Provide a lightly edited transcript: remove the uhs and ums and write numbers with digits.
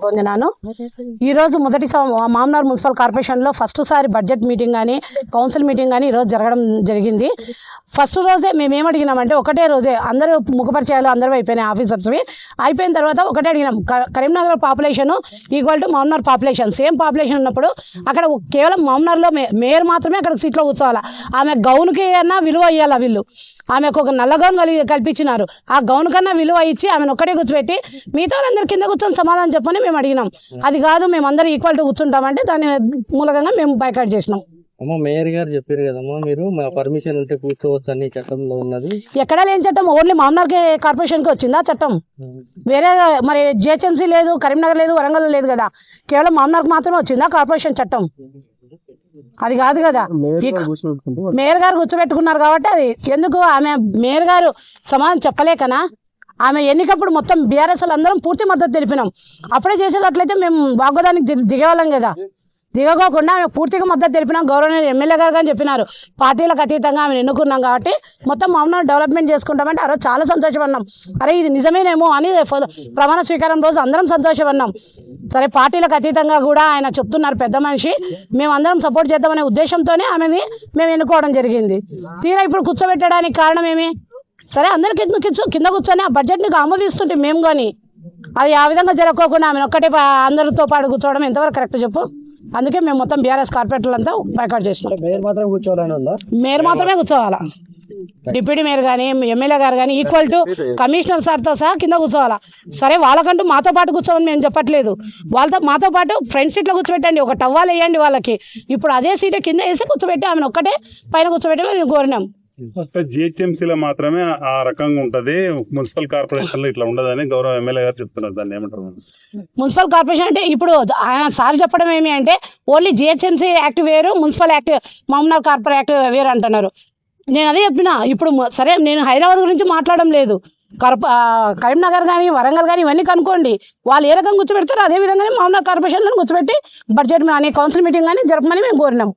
పొందినాను. ఈరోజు మొదటి మామనార్ మున్సిపల్ కార్పొరేషన్లో ఫస్ట్ సారి బడ్జెట్ మీటింగ్ కానీ కౌన్సిల్ మీటింగ్ కానీ ఈరోజు జరగడం జరిగింది. ఫస్ట్ రోజే మేము ఏమడిగినామంటే ఒకటే రోజే అందరూ ముఖపరిచయాలు అందరూ అయిపోయినాయి, ఆఫీసర్స్వి అయిపోయిన తర్వాత ఒకటే అడిగినాం, Karimnagar population equal to Mamanar population same population ఉన్నప్పుడు అక్కడ కేవలం మామనార్లో మేయర్ మాత్రమే అక్కడ సీట్లో కూర్చోవాలి. ఆమె గౌన్కి అన్నా విలువ ఇవ్వాలా, వీళ్ళు ఆమెకు ఒక నల్ల గౌన్ కల్పించినారు, ఆ గౌన్ కన్నా విలువ ఇచ్చి ఆమెను ఒక్కడే కూర్చోబెట్టి మిగతా వాళ్ళందరూ కింద కూర్చొని సమాధానం చెప్పని మేము అడిగినాం. అది కాదు మేము అందరూ ఈక్వాలిటీ కూర్చుంటామంటే దాని మూలకంగా మేము బైకాట్ చేసినాం. అమ్మ మేయర్ గారు చెప్పారు కదమ్మా, మీరు మా పర్మిషన్ ఉంటే కూర్చోవచ్చు అని చట్టంలో ఉన్నది. ఎక్కడా లేని చట్టం, ఓన్లీ మామనార్ కార్పొరేషన్కి వచ్చిందా చట్టం? వేరే మరి జిహెచ్ఎంసీ లేదు, కరీంనగర్ లేదు, వరంగల్ లేదు కదా, కేవలం మామనార్కి మాత్రమే వచ్చిందా కార్పొరేషన్ చట్టం? అది కాదు కదా. మేయర్ గారు కూర్చోబెట్టుకున్నారు కాబట్టి అది ఎందుకు, ఆమె మేయర్ గారు సమాధానం చెప్పలేకనా? ఆమె ఎన్నికప్పుడు మొత్తం బీఆర్ఎస్ అందరం పూర్తి మద్దతు తెలిపినాం. అప్పుడే చేసేటట్లయితే మేము వాగ్వాదానికి దిగేవాళ్ళం కదా. దిగకోకుండా ఆమె పూర్తిగా మద్దతు తెలిపినాం. గౌరవనీయ ఎమ్మెల్యే గారు కానీ చెప్పినారు, పార్టీలకు అతీతంగా ఆమెను ఎన్నుకున్నాం కాబట్టి మొత్తం మామూలు డెవలప్మెంట్ చేసుకుంటామంటే ఆ రోజు చాలా సంతోషపడినాం. అరే ఇది నిజమేనేమో అని ప్రమాణ స్వీకారం రోజు అందరం సంతోషపడినాం. సరే పార్టీలకు అతీతంగా కూడా ఆయన చెప్తున్నారు పెద్ద మనిషి, మేము అందరం సపోర్ట్ చేద్దామనే ఉద్దేశంతోనే ఆమెని మేము ఎన్నుకోవడం జరిగింది. తీరా ఇప్పుడు కూర్చోబెట్టడానికి కారణం ఏమి? సరే అందరికి కింద కూర్చొని ఆ బడ్జెట్ని ఆమోదిస్తుంటే మేము కానీ అది ఆ విధంగా జరగకోకుండా ఆమెను ఒక్కటే అందరితో పాటు కూర్చోవడం ఎంతవరకు కరెక్ట్ చెప్పు? అందుకే మేము మొత్తం బీఆర్ఎస్ కార్పొరేటర్లు అంతా బైకాట్ చేసినాం. మేయర్ మాత్రమే కూర్చోవాలా, డిప్యూటీ మేయర్ కానీ ఎమ్మెల్యే గారు కానీ ఈక్వల్ టు కమిషనర్ సార్తో సహా కింద కూర్చోవాలా. సరే వాళ్ళకంటూ మాతో పాటు కూర్చోమని మేము చెప్పట్లేదు, వాళ్ళతో మాతో పాటు ఫ్రంట్ సీట్లో కూర్చోబెట్టండి, ఒక టవ్వాలు వేయండి వాళ్ళకి. ఇప్పుడు అదే సీటే కింద వేసి కూర్చోబెట్టి ఆమెను ఒక్కటే పైన కూర్చోబెట్టి మేము కోరినాం. జిహెచ్ఎంసీలో మాత్రమే ఆ రకంగా ఉంటది, మున్సిపల్ కార్పొరేషన్ లో ఇట్లా ఉండదని గౌరవ ఎమ్మెల్యే గారు చెప్తున్నారు. దాన్ని ఏమంటారు? మున్సిపల్ కార్పొరేషన్ అంటే ఇప్పుడు ఆయన సార్ చెప్పడం ఏమి అంటే ఓన్లీ జిహెచ్ఎంసీ యాక్ట్ వేరు, మున్సిపల్ యాక్ట్ మామనార్ కార్పొరేట్ యాక్ట్ వేరు అంటున్నారు. నేను అదే చెప్పిన. ఇప్పుడు సరే నేను హైదరాబాద్ గురించి మాట్లాడడం లేదు, కరీంనగర్ కానీ వరంగల్ కానీ ఇవన్నీ కనుక్కోండి, వాళ్ళు ఏ రకంగా కూర్చోబెడతారో అదే విధంగానే మామనార్ కార్పొరేషన్లను కూర్చోబెట్టి బడ్జెట్ అనే కౌన్సిల్ మీటింగ్ కానీ జరపమని మేము కోరినాం.